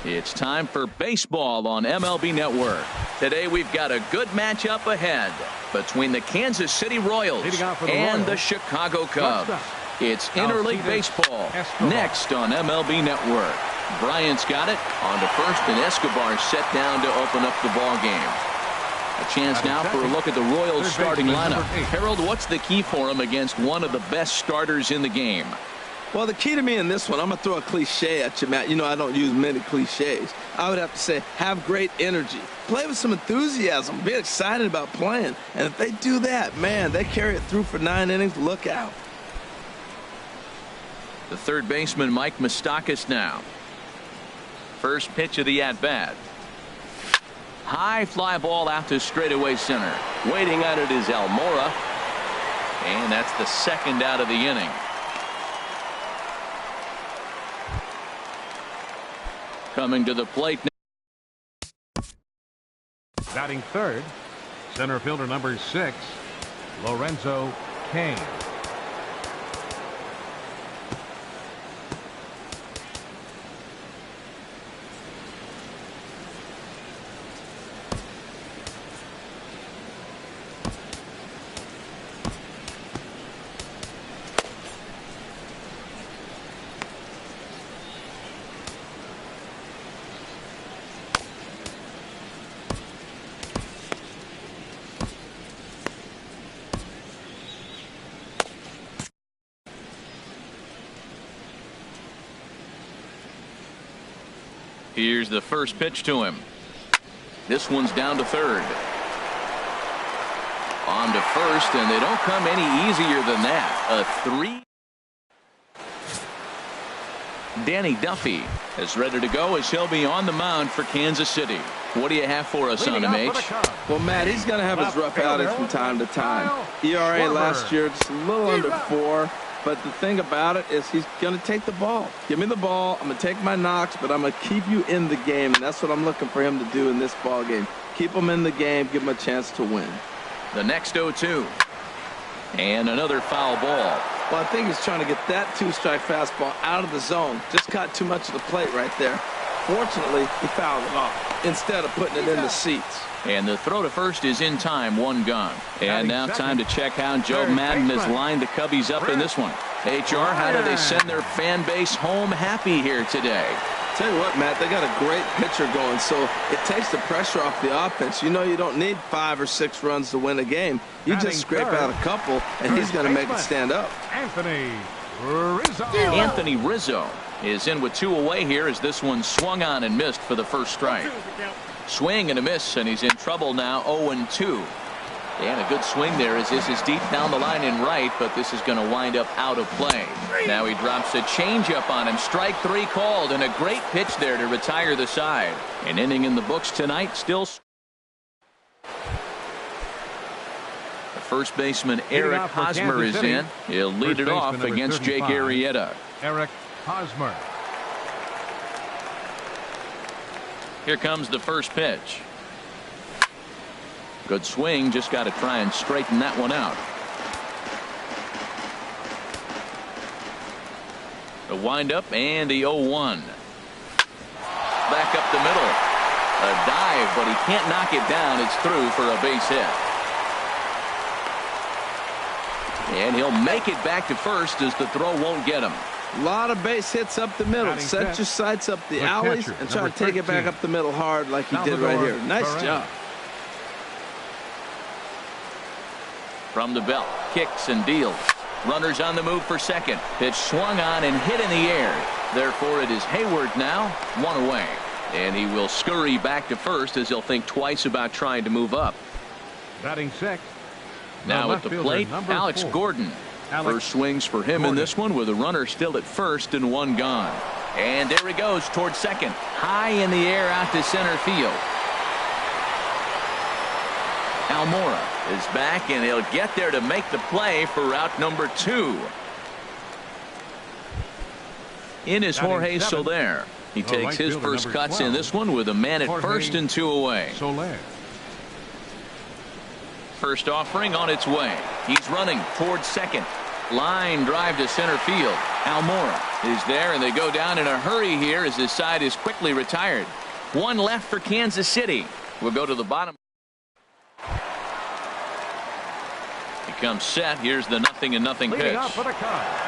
It's time for baseball on MLB Network. Today we've got a good matchup ahead between the Kansas City Royals and the Chicago Cubs. It's interleague baseball next on MLB Network. Bryant's got it on to first, and Escobar set down to open up the ball game. A chance now for a look at the Royals starting lineup. Harold, what's the key for him against one of the best starters in the game? Well, the key to me in this one, I'm going to throw a cliche at you, Matt. You know I don't use many cliches. I would have to say have great energy. Play with some enthusiasm. Be excited about playing. And if they do that, man, they carry it through for 9 innings. Look out. The third baseman, Mike Moustakas now. First pitch of the at-bat. High fly ball out to straightaway center. Waiting on it is Almora. And that's the second out of the inning. Coming to the plate. Batting third, center fielder number 6, Lorenzo Cain. Here's the first pitch to him. This one's down to third. On to first, and they don't come any easier than that. A 3. Danny Duffy is ready to go as he'll be on the mound for Kansas City. What do you have for us on him, H? Well, Matt, he's going to have his rough outings from time to time. ERA last year just a little under 4. But the thing about it is he's going to take the ball. Give me the ball. I'm going to take my knocks, but I'm going to keep you in the game. And that's what I'm looking for him to do in this ball game. Keep him in the game. Give him a chance to win. The next 0-2. And another foul ball. Well, I think he's trying to get that 2-strike fastball out of the zone. Just caught too much of the plate right there. Fortunately, he fouled it off instead of putting it in the seats. And the throw to first is in time, 1 gone. And now time to check how Joe Madden has lined the Cubbies up in this one. HR, how do they send their fan base home happy here today? Tell you what, Matt, they got a great pitcher going, so it takes the pressure off the offense. You know you don't need 5 or 6 runs to win a game. You just scrape out a couple, and he's going to make it stand up. Anthony Rizzo is in with 2 away here as this one swung on and missed for the first strike. Swing and a miss, and he's in trouble now. 0-2. And a good swing there as this is deep down the line in right, but this is going to wind up out of play. Now he drops a changeup on him. Strike 3 called, and a great pitch there to retire the side. An inning in the books tonight. Still. The first baseman Eric Hosmer is in. He'll lead it off against Jake Arrieta. Eric Hosmer. Here comes the first pitch. Good swing, just got to try and straighten that one out. The windup and the 0-1. Back up the middle. A dive, but he can't knock it down. It's through for a base hit. And he'll make it back to first as the throw won't get him. A lot of base hits up the middle. Set your sights up the alleys and try to take it back up the middle hard like he did right here. Nice job. From the belt, kicks and deals. Runners on the move for second. Pitch swung on and hit in the air. Therefore, it is Hayward now, 1 away. And he will scurry back to first as he'll think twice about trying to move up. Batting 6. Now at the plate, Alex Gordon. First swings for him in this one with a runner still at first and 1 gone. And there he goes towards second. High in the air out to center field. Almora is back, and he'll get there to make the play for route number 2. In is Jorge Soler. He takes his first cuts in this one with a man at first and 2 away. First offering on its way. He's running towards second. Line drive to center field. Almora is there, and they go down in a hurry here as his side is quickly retired. One left for Kansas City. We'll go to the bottom. He comes set. Here's the 0-0 pitch.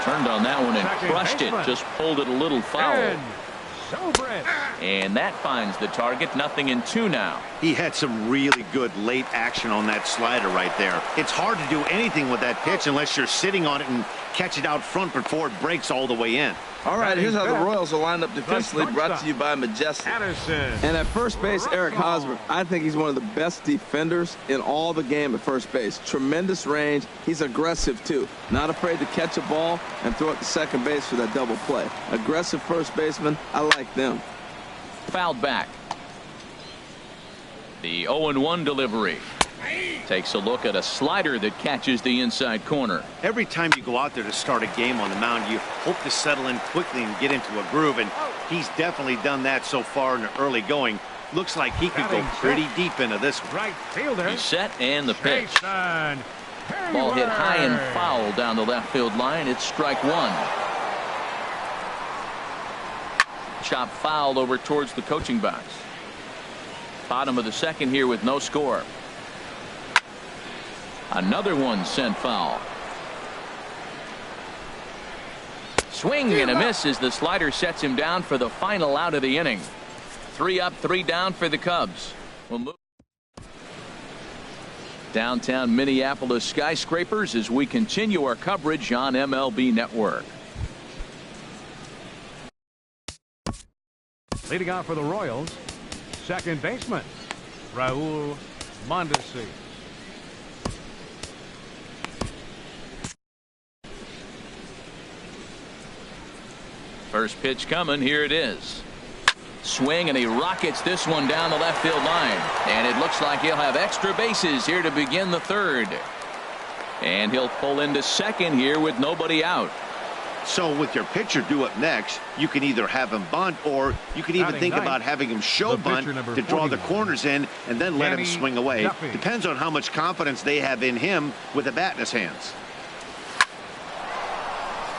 Turned on that one and crushed it. Just pulled it a little foul. And that finds the target. 0-2 now. He had some really good late action on that slider right there. It's hard to do anything with that pitch unless you're sitting on it and catch it out front before it breaks all the way in. All right, here's how the Royals are lined up defensively, brought to you by Majestic. And at first base, Eric Hosmer, I think he's one of the best defenders in all the game at first base. Tremendous range. He's aggressive, too. Not afraid to catch a ball and throw it to second base for that double play. Aggressive first baseman. I like them. Fouled back. The 0-1 delivery. Takes a look at a slider that catches the inside corner. Every time you go out there to start a game on the mound, you hope to settle in quickly and get into a groove, and he's definitely done that so far in the early going. Looks like he could go pretty deep into this one. Right fielder. He's set, and the pitch. Ball hit high and foul down the left field line. It's strike one. Chop foul over towards the coaching box. Bottom of the second here with no score. Another one sent foul. Swing and a miss as the slider sets him down for the final out of the inning. 3 up, 3 down for the Cubs. We'll move downtown Minneapolis skyscrapers as we continue our coverage on MLB Network. Leading off for the Royals, second baseman Raul Mondesi. First pitch coming. Here it is. Swing, and he rockets this one down the left field line. And it looks like he'll have extra bases here to begin the third. And he'll pull into second here with nobody out. So with your pitcher due up next, you can either have him bunt, or you can even think about having him show bunt to draw the corners in and then let him swing away. Depends on how much confidence they have in him with a bat in his hands.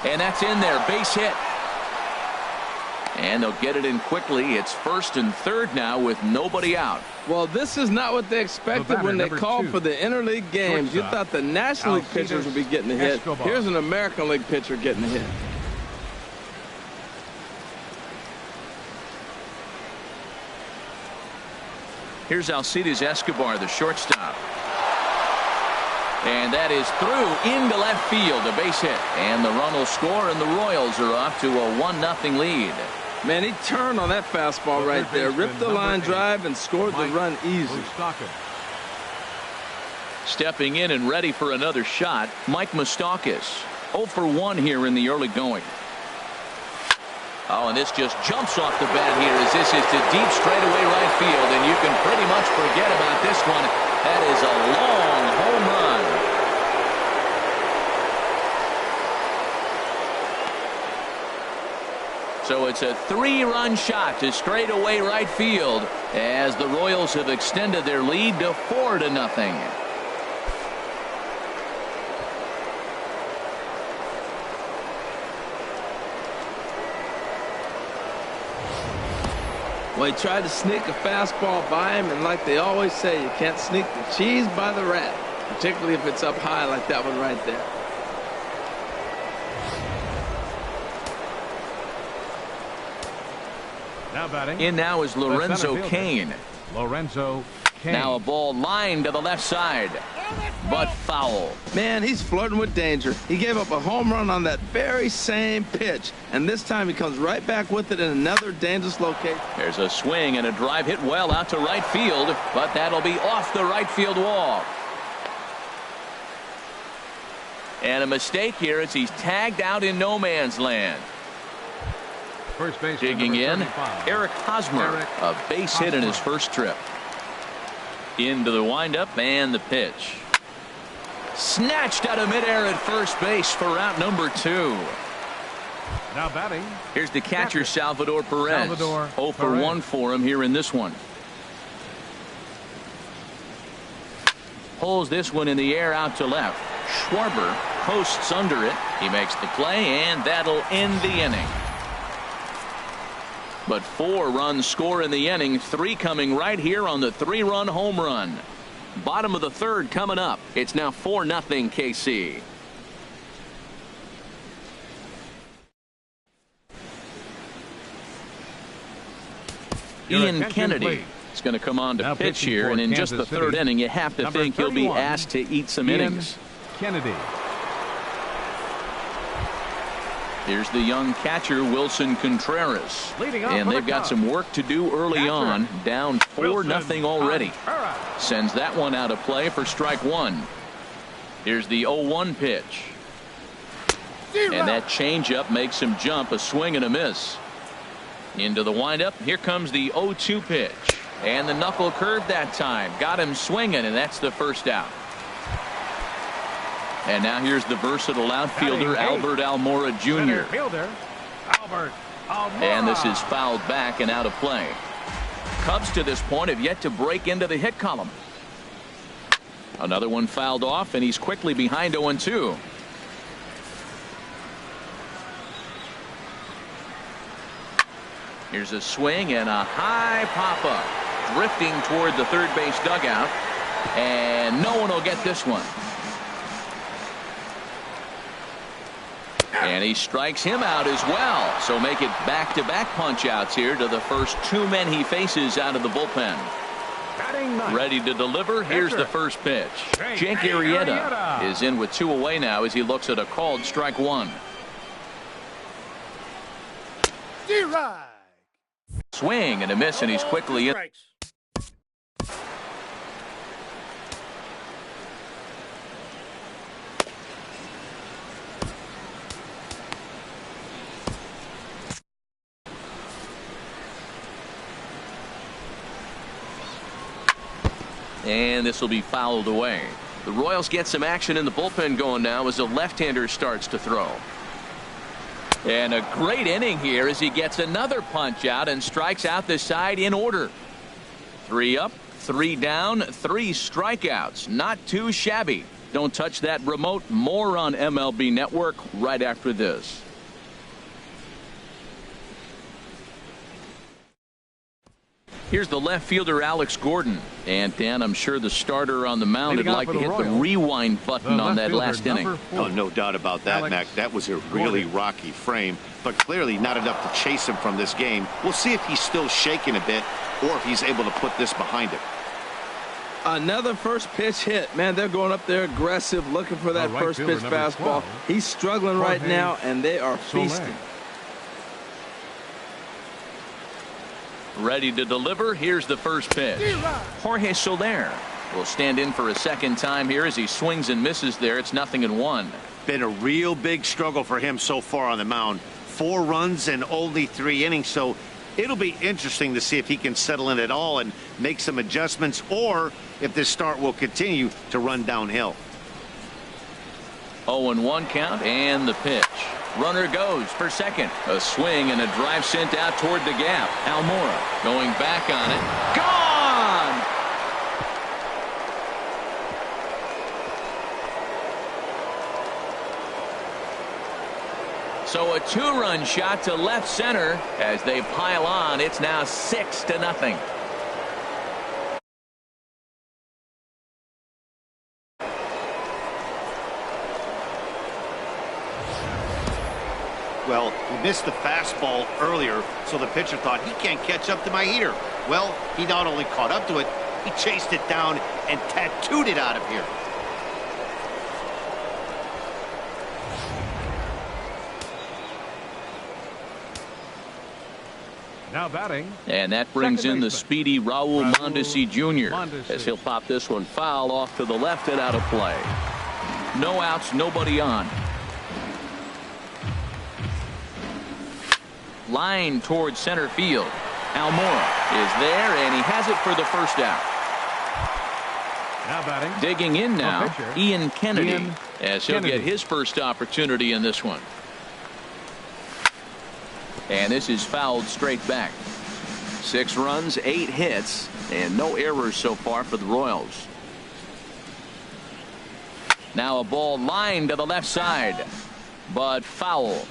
And that's in there. Base hit. And they'll get it in quickly. It's first and third now with nobody out. Well, this is not what they expected when they called for the interleague games. You thought the National League pitchers would be getting a hit. Here's an American League pitcher getting a hit. Here's Alcides Escobar, the shortstop. And that is through into left field, a base hit. And the run will score, and the Royals are off to a 1-0 lead. Man, he turned on that fastball right there, ripped the line drive, and scored the run easy. Stepping in and ready for another shot, Mike Moustakas. 0 for 1 here in the early going. Oh, and this just jumps off the bat here as this is to deep straightaway right field, and you can pretty much forget about this one. That is a long home run. So it's a 3-run shot to straightaway right field as the Royals have extended their lead to 4-0. Well, he tried to sneak a fastball by him, and like they always say, you can't sneak the cheese by the rat, particularly if it's up high like that one right there. Now batting. In now is Lorenzo Cain. Lorenzo Cain. Now a ball lined to the left side, but foul. Man, he's flirting with danger. He gave up a home run on that very same pitch, and this time he comes right back with it in another dangerous location. There's a swing and a drive hit well out to right field, but that'll be off the right field wall. And a mistake here as he's tagged out in no man's land. First base digging in, Eric Hosmer, a base hit in his first trip. Into the windup and the pitch. Snatched out of midair at first base for out number 2. Now batting. Here's the catcher, Salvador Perez. 0 for 1 for him here in this one. Pulls this one in the air out to left. Schwarber posts under it. He makes the play, and that'll end the inning. But 4 runs score in the inning, 3 coming right here on the 3-run home run. Bottom of the 3rd coming up. It's now 4-0 KC. Ian Kennedy is going to come on to pitch here, and in just the 3rd inning, you have to think he'll be asked to eat some innings. Kennedy. Here's the young catcher, Wilson Contreras. And they've got some work to do early on. Down 4-0 already. Sends that one out of play for strike 1. Here's the 0-1 pitch. And that changeup makes him jump, a swing and a miss. Into the windup. Here comes the 0-2 pitch. And the knuckle curve that time. Got him swinging, and that's the first out. And now here's the versatile outfielder, Albert Almora Jr. And this is fouled back and out of play. Cubs to this point have yet to break into the hit column. Another one fouled off, and he's quickly behind 0-2. Here's a swing and a high pop-up. Drifting toward the third base dugout. And no one will get this one. And he strikes him out as well. So make it back-to-back punch-outs here to the first 2 men he faces out of the bullpen. Ready to deliver. Here's the first pitch. Jake Arrieta is in with 2 away now as he looks at a called strike 1. Swing and a miss, and he's quickly in. And this will be fouled away. The Royals get some action in the bullpen going now as the left-hander starts to throw. And a great inning here as he gets another punch out and strikes out the side in order. 3 up, 3 down, 3 strikeouts. Not too shabby. Don't touch that remote. More on MLB Network right after this. Here's the left fielder, Alex Gordon. And, Dan, I'm sure the starter on the mound would like to hit the rewind button on that last inning. Oh, no doubt about that, Mac. That was a really rocky frame, but clearly not enough to chase him from this game. We'll see if he's still shaking a bit or if he's able to put this behind him. Another first pitch hit. Man, they're going up there aggressive, looking for that first pitch fastball. He's struggling right now, and they are feasting. Ready to deliver. Here's the first pitch. Jorge Soler will stand in for a second time here as he swings and misses there. It's 0-1. Been a real big struggle for him so far on the mound. 4 runs in only 3 innings, so it'll be interesting to see if he can settle in at all and make some adjustments, or if this start will continue to run downhill. 0-1 count, and the pitch. Runner goes for second. A swing and a drive sent out toward the gap. Almora going back on it. Gone! So a 2-run shot to left center as they pile on. It's now 6-0. Well, he missed the fastball earlier, so the pitcher thought he can't catch up to my heater. Well, he not only caught up to it, he chased it down and tattooed it out of here. Now batting. And that brings in the speedy Raul Mondesi Jr. as he'll pop this one foul off to the left and out of play. No outs, nobody on. Line towards center field. Almora is there, and he has it for the first out. Now batting. Digging in now, Ian Kennedy, as he'll get his first opportunity in this one. And this is fouled straight back. 6 runs, 8 hits, and no errors so far for the Royals. Now a ball lined to the left side, but foul.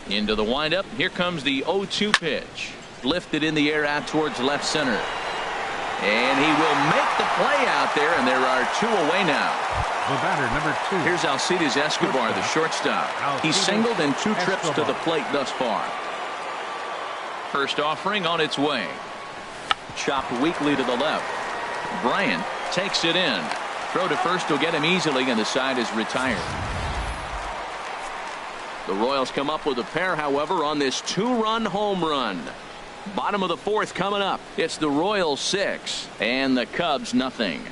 Into the windup. Here comes the 0-2 pitch. Lifted in the air out towards left center. And he will make the play out there, and there are 2 away now. The batter, number 2. Here's Alcides Escobar, the shortstop. He's singled in 2 trips to the plate thus far. First offering on its way. Chopped weakly to the left. Bryant takes it in. Throw to first will get him easily, and the side is retired. The Royals come up with a pair, however, on this 2-run home run. Bottom of the 4th coming up. It's the Royals 6 and the Cubs nothing.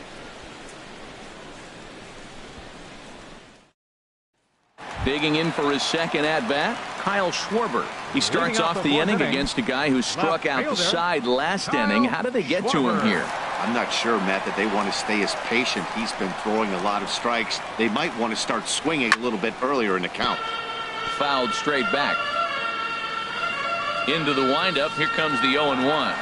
Digging in for his second at-bat, Kyle Schwarber. He starts off the inning against a guy who struck out the side last inning. How did they get to him here? I'm not sure, Matt, that they want to stay as patient. He's been throwing a lot of strikes. They might want to start swinging a little bit earlier in the count. Fouled straight back. Into the windup. Here comes the 0-1.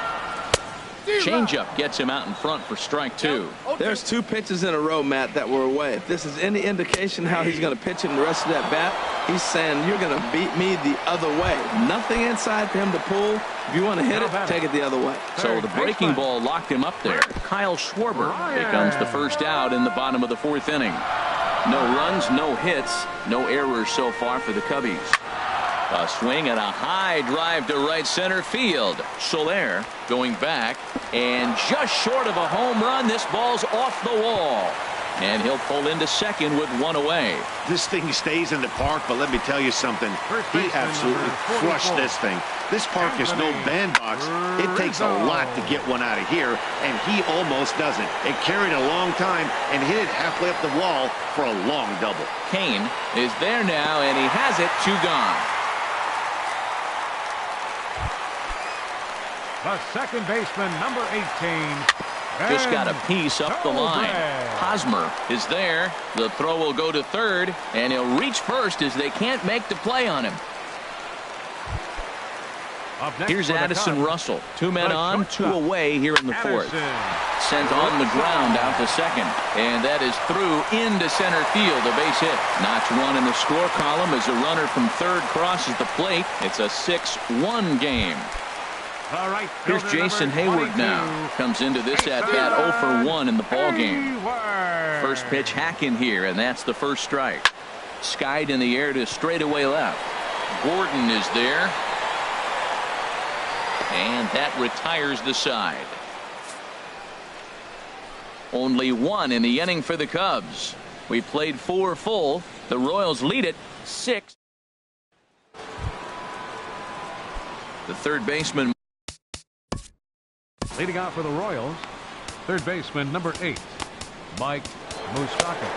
Changeup gets him out in front for strike 2. There's 2 pitches in a row, Matt, that were away. If this is any indication how he's going to pitch him the rest of that bat, he's saying you're going to beat me the other way. Nothing inside for him to pull. If you want to hit it, take it the other way. So the breaking ball locked him up there. Kyle Schwarber becomes the first out in the bottom of the 4th inning. No runs, no hits, no errors so far for the Cubbies. A swing and a high drive to right center field. Soler going back, and just short of a home run. This ball's off the wall, and he'll pull into second with 1 away. This thing stays in the park, but let me tell you something. He absolutely crushed this thing. This park is no bandbox. It takes a lot to get one out of here, and he almost doesn't. It carried a long time and hit it halfway up the wall for a long double. Kane is there now, and he has it. 2 gone. The second baseman, number 18. Just got a piece up the line. Hosmer is there. The throw will go to third, and he'll reach first as they can't make the play on him. Here's Addison Russell. 2 men on, 2 away here in the 4th. Sent on the ground out to second, and that is through into center field. A base hit. Notch 1 in the score column as a runner from third crosses the plate. It's a 6-1 game. Here's Jason Hayward now. Comes into this at-bat 0 for 1 in the ball game. First pitch hacking here, and that's the first strike. Skied in the air to straightaway left. Gordon is there. And that retires the side. Only 1 in the inning for the Cubs. We played 4 full. The Royals lead it 6. The third baseman. Leading out for the Royals, third baseman, number 8, Mike Moustakas.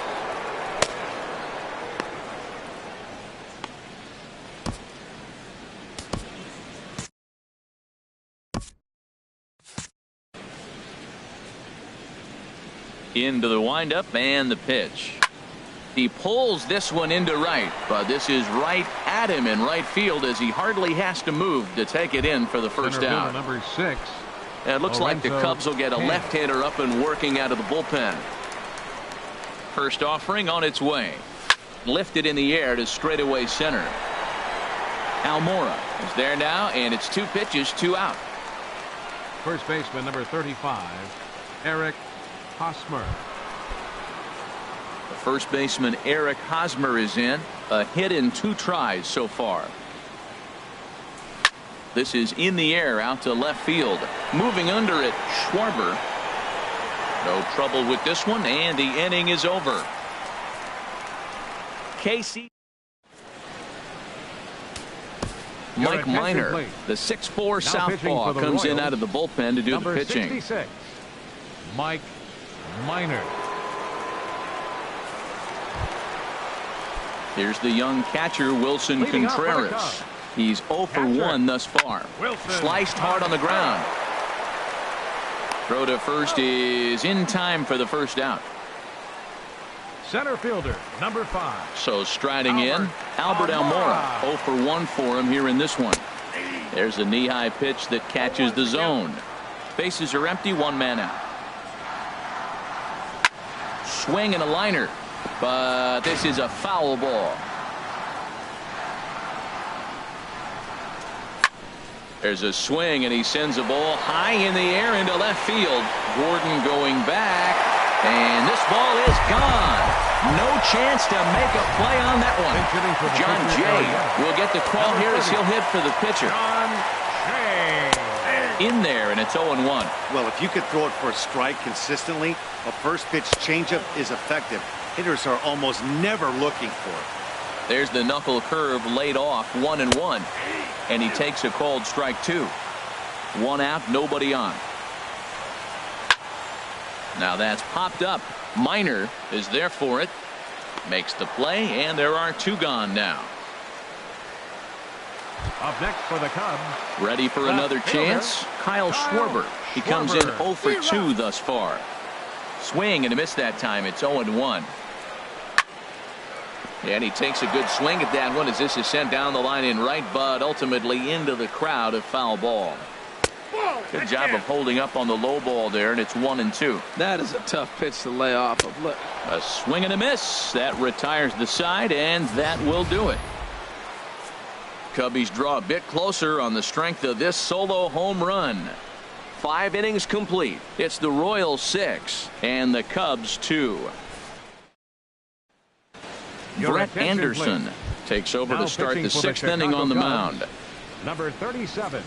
Into the windup and the pitch. He pulls this one into right, but this is right at him in right field as he hardly has to move to take it in for the first out. Number 6. It looks like the Cubs will get a left-hander up and working out of the bullpen. First offering on its way. Lifted in the air to straightaway center. Almora is there now, and it's 2 pitches, 2 out. First baseman, number 35, Eric Hosmer. The first baseman, Eric Hosmer, is in. A hit in 2 tries so far. This is in the air out to left field. Moving under it, Schwarber. No trouble with this one, and the inning is over. Casey. Mike Minor, the 6'4" southpaw, comes in out of the bullpen to do the pitching. 66, Mike Minor. Here's the young catcher, Wilson Contreras. He's 0 for 1 thus far. Sliced hard on the ground. Throw to first is in time for the first out. Center fielder, number 5. So striding in, Albert Almora. 0 for 1 for him here in this one. There's a knee-high pitch that catches the zone. Bases are empty, one man out. Swing and a liner, but this is a foul ball. There's a swing, and he sends a ball high in the air into left field. Gordon going back, and this ball is gone. No chance to make a play on that one. John Jay will get the call here as he'll hit for the pitcher. In there, and it's 0-1. Well, if you could throw it for a strike consistently, a first pitch changeup is effective. Hitters are almost never looking for it. There's the knuckle curve laid off, 1-1. And he takes a called strike 2. 1 out, nobody on. Now that's popped up. Minor is there for it. Makes the play, and there are 2 gone now. Up next for the Cubs. Ready for another chance? Kyle Schwarber. He comes in 0 for 2 thus far. Swing and a miss that time. It's 0-1. And he takes a good swing at that one as this is sent down the line in right, but ultimately into the crowd, a foul ball. Good job of holding up on the low ball there, and it's 1-2. That is a tough pitch to lay off of. Look. A swing and a miss. That retires the side, and that will do it. Cubbies draw a bit closer on the strength of this solo home run. 5 innings complete. It's the Royals 6 and the Cubs 2. Brett Anderson takes over to start the 6th inning on the mound. Number 37.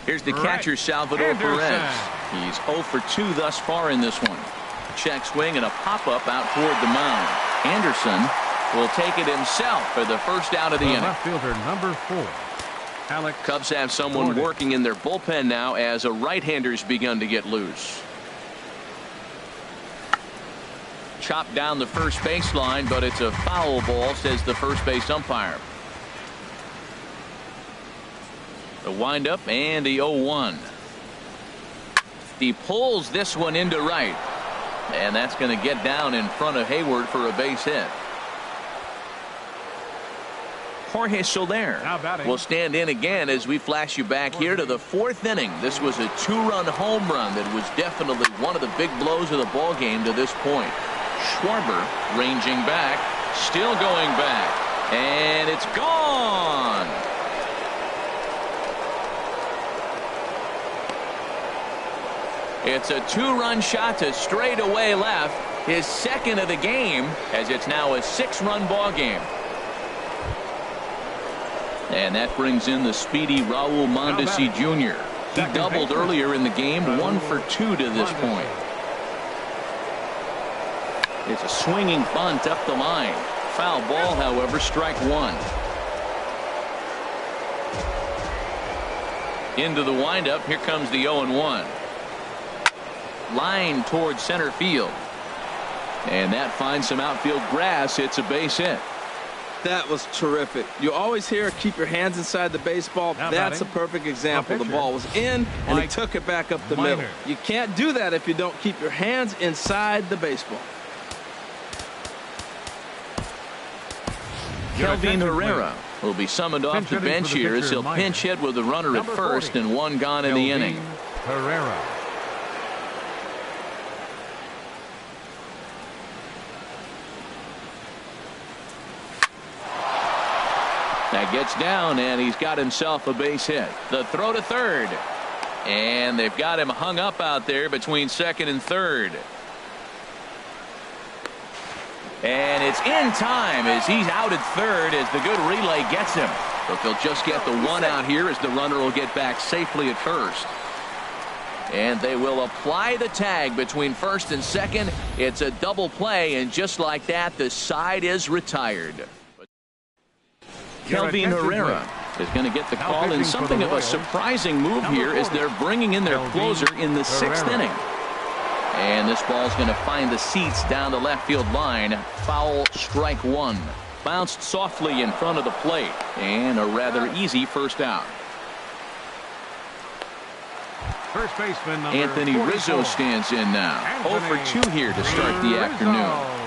Here's the catcher, Salvador Perez. He's 0 for 2 thus far in this one. Check swing and a pop-up out toward the mound. Anderson will take it himself for the first out of the inning. Left fielder number 4. Alex Cubs have someone Gordon working in their bullpen now as a right-hander's begun to get loose. Chopped down the first baseline, but it's a foul ball, says the first base umpire. The windup and the 0-1. He pulls this one into right, and that's going to get down in front of Hayward for a base hit. Jorge Soler will stand in again as we flash you back here to the 4th inning. This was a 2-run home run that was definitely one of the big blows of the ball game to this point. Schwarber ranging back, still going back, and it's gone. It's a 2-run shot to straightaway left, his 2nd of the game, as it's now a 6-run ball game. And that brings in the speedy Raul Mondesi Jr. He doubled earlier in the game, 1 for 2 to this point. It's a swinging bunt up the line. Foul ball, however, strike 1. Into the windup, here comes the 0-1. Line towards center field. And that finds some outfield grass. It's a base hit. That was terrific. You always hear keep your hands inside the baseball. That's a perfect example. The ball was in, and he took it back up the middle. You can't do that if you don't keep your hands inside the baseball. Kelvin Herrera will be summoned off the bench here as he'll pinch hit with a runner at first and 1 gone in the inning. Herrera. That gets down, and he's got himself a base hit. The throw to third, and they've got him hung up out there between 2nd and 3rd. And it's in time as he's out at 3rd as the good relay gets him. But they'll just get the 1 out here as the runner will get back safely at 1st. And they will apply the tag between 1st and 2nd. It's a double play, and just like that, the side is retired. Kelvin Herrera is going to get the call, and something of a surprising move here as they're bringing in their closer in the 6th inning. And this ball's going to find the seats down the left field line. Foul, strike 1. Bounced softly in front of the plate, and a rather easy first out. First baseman Anthony 44. Rizzo stands in now. 0 for 2 here to start the afternoon.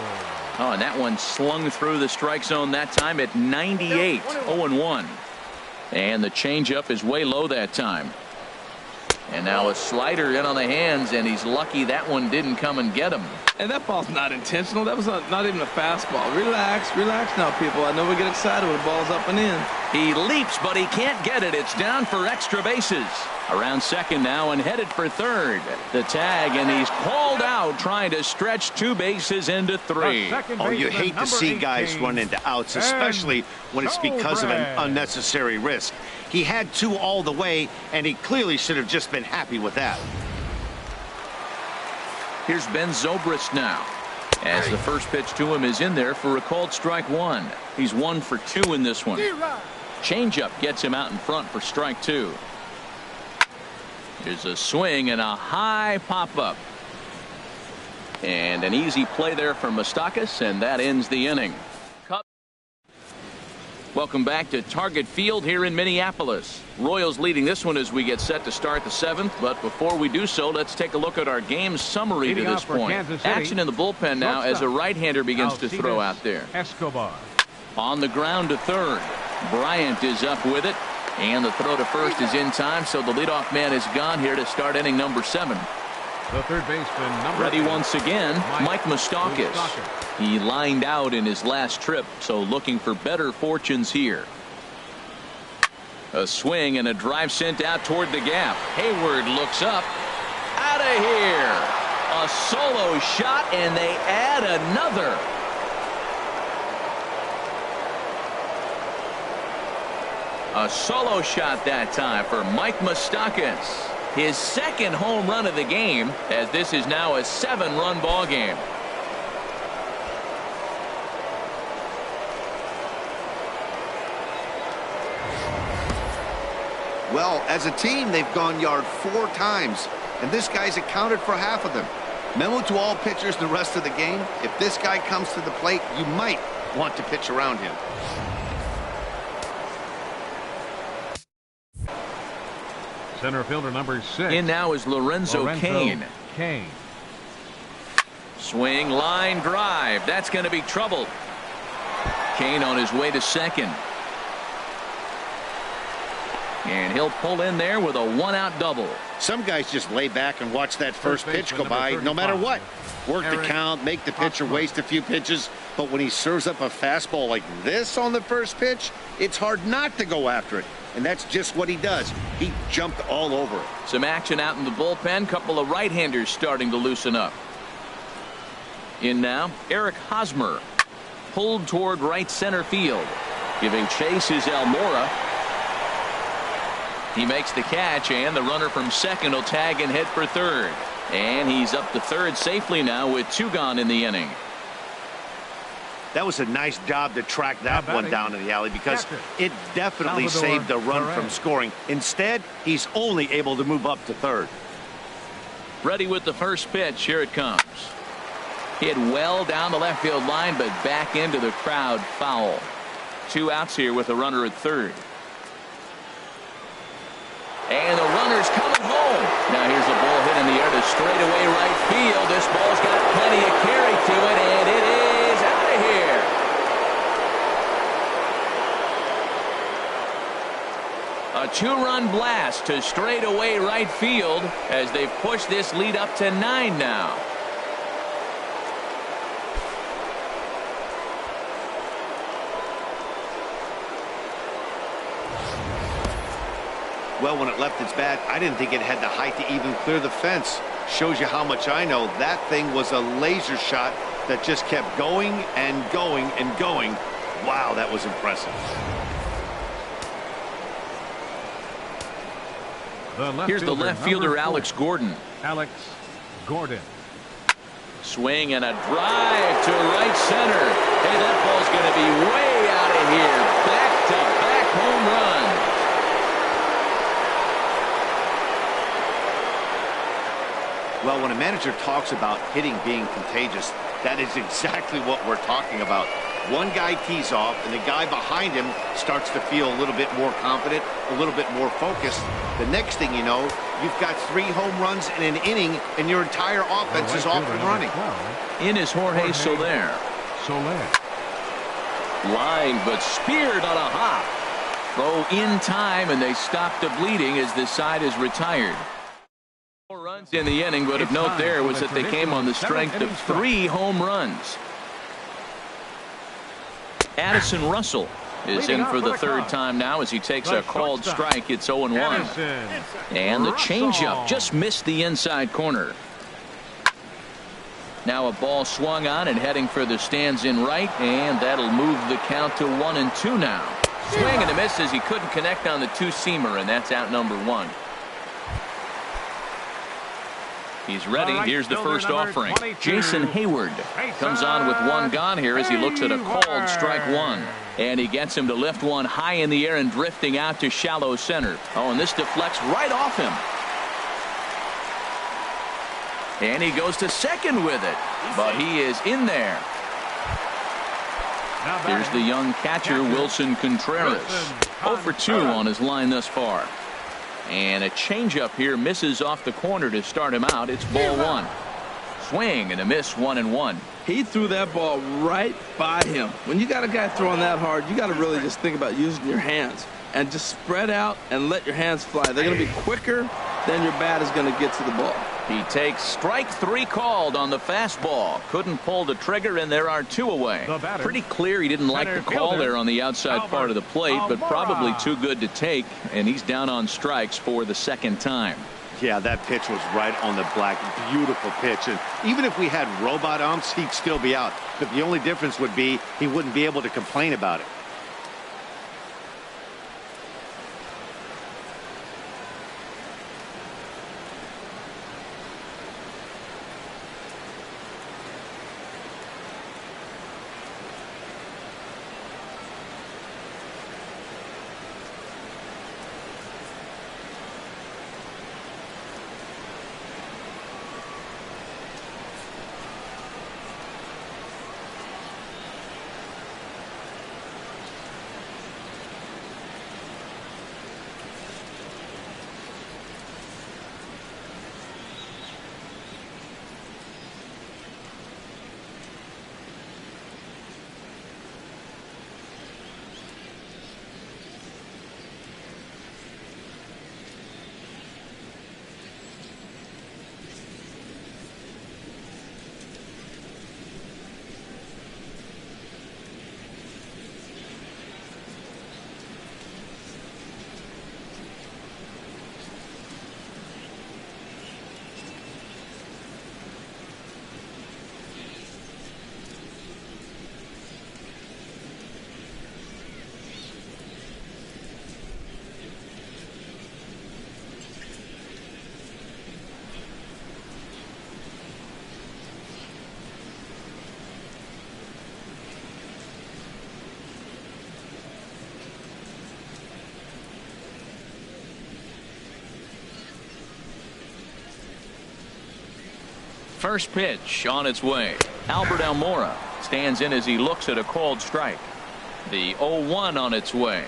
Oh, and that one slung through the strike zone that time at 98. 0-1. And the changeup is way low that time. And now a slider in on the hands, and he's lucky that one didn't come and get him. And that ball's not intentional. That was not even a fastball. Relax, relax now, people. I know we get excited when the ball's up and in. He leaps, but he can't get it. It's down for extra bases. Around second now and headed for third. The tag, and he's called out trying to stretch 2 bases into 3. Oh, you hate to see guys run into outs, especially when it's because of an unnecessary risk. He had 2 all the way, and he clearly should have just been happy with that. Here's Ben Zobrist now, as the first pitch to him is in there for a called strike 1. He's 1 for 2 in this one. Changeup gets him out in front for strike 2. There's a swing and a high pop-up. And an easy play there from Moustakas, and that ends the inning. Welcome back to Target Field here in Minneapolis. Royals leading this one as we get set to start the 7th. But before we do so, let's take a look at our game summary to this point. Action in the bullpen now as a right-hander begins to throw out there. Escobar. On the ground to third. Bryant is up with it. And the throw to first is in time, so the leadoff man is gone here to start inning number 7. The third baseman, ready once again, Mike Moustakas. He lined out in his last trip, so looking for better fortunes here. A swing and a drive sent out toward the gap. Hayward looks up. Out of here. A solo shot, and they add another. A solo shot that time for Mike Moustakas. His second home run of the game, as this is now a 7-run ball game. Well, as a team, they've gone yard 4 times, and this guy's accounted for half of them. Memo to all pitchers the rest of the game: if this guy comes to the plate, you might want to pitch around him. Center fielder number 6. In now is Lorenzo Cain. Swing, line drive. That's going to be trouble. Cain on his way to second. And he'll pull in there with a 1-out double. Some guys just lay back and watch that first pitch go by no matter what. Work the count, make the pitcher waste a few pitches. But when he serves up a fastball like this on the first pitch, it's hard not to go after it. And that's just what he does. He jumped all over it. Some action out in the bullpen. Couple of right-handers starting to loosen up. In now, Eric Hosmer. Pulled toward right center field. Giving chase is Almora. He makes the catch, and the runner from second will tag and head for third. And he's up to third safely now with 2 gone in the inning. That was a nice job to track that one down in the alley, because it definitely saved the run from scoring. Instead, he's only able to move up to third. Ready with the first pitch. Here it comes. Hit well down the left field line, but back into the crowd, foul. 2 outs here with a runner at third. And the runner's coming home. Now here's a ball hit in the air to straightaway right field. This ball's got plenty of carry to it, and it is out of here. A 2-run blast to straightaway right field as they've pushed this lead up to 9 now. Well, when it left its bat, I didn't think it had the height to even clear the fence. Shows you how much I know. That thing was a laser shot that just kept going and going and going. Wow, that was impressive. Here's the left fielder, Alex Gordon. Swing and a drive to right center. Hey, that ball's going to be way out of here. Back-to-back home run. Well, when a manager talks about hitting being contagious, that is exactly what we're talking about. One guy tees off, and the guy behind him starts to feel a little bit more confident, a little bit more focused. The next thing you know, you've got 3 home runs in an inning, and your entire offense is off and running. In is Jorge Soler. Line, but speared on a hop. Throw in time, and they stop the bleeding as this side is retired. in the inning, but of note there was that they came on the strength of 3 home runs. Addison Russell is in for the 3rd time now as he takes a called strike. It's 0-1. And the changeup just missed the inside corner. Now a ball swung on and heading for the stands in right, and that'll move the count to 1-2 now. Swing and a miss as he couldn't connect on the two-seamer, and that's out number 1. He's ready. Here's the first offering. Jason Hayward comes on with 1 gone here as he looks at a called strike 1. And he gets him to lift one high in the air and drifting out to shallow center. Oh, and this deflects right off him. And he goes to second with it. But he is in there. Here's the young catcher, Wilson Contreras. 0 for 2 on his line thus far. And a changeup here misses off the corner to start him out. It's ball 1. Swing and a miss, 1-1. He threw that ball right by him. When you got a guy throwing that hard, you got to really just think about using your hands and just spread out and let your hands fly. They're going to be quicker than your bat is going to get to the ball. He takes strike 3 called on the fastball. Couldn't pull the trigger, and there are 2 away. Pretty clear he didn't like the call there on the outside part of the plate, but probably too good to take, and he's down on strikes for the 2nd time. Yeah, that pitch was right on the black. Beautiful pitch. And even if we had robot umps, he'd still be out. But the only difference would be he wouldn't be able to complain about it. First pitch on its way. Albert Almora stands in as he looks at a called strike. The 0-1 on its way.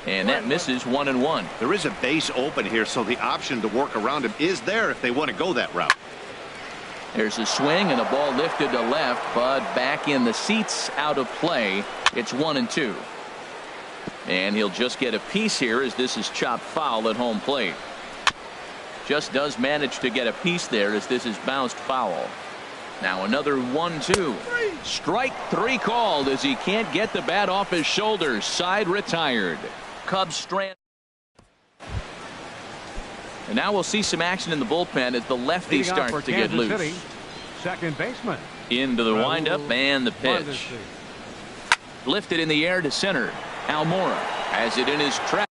And that misses 1-1. There is a base open here, so the option to work around him is there if they want to go that route. There's a swing and a ball lifted to left, but back in the seats, out of play. It's 1-2. And he'll just get a piece here as this is chopped foul at home plate. Just does manage to get a piece there as this is bounced foul. Now another 1-2. Strike 3 called as he can't get the bat off his shoulders. Side retired. Cubs strand. And now we'll see some action in the bullpen as the lefty starts to get loose. City, second baseman. Into the windup and the pitch. Lifted in the air to center. Almora has it in his trap.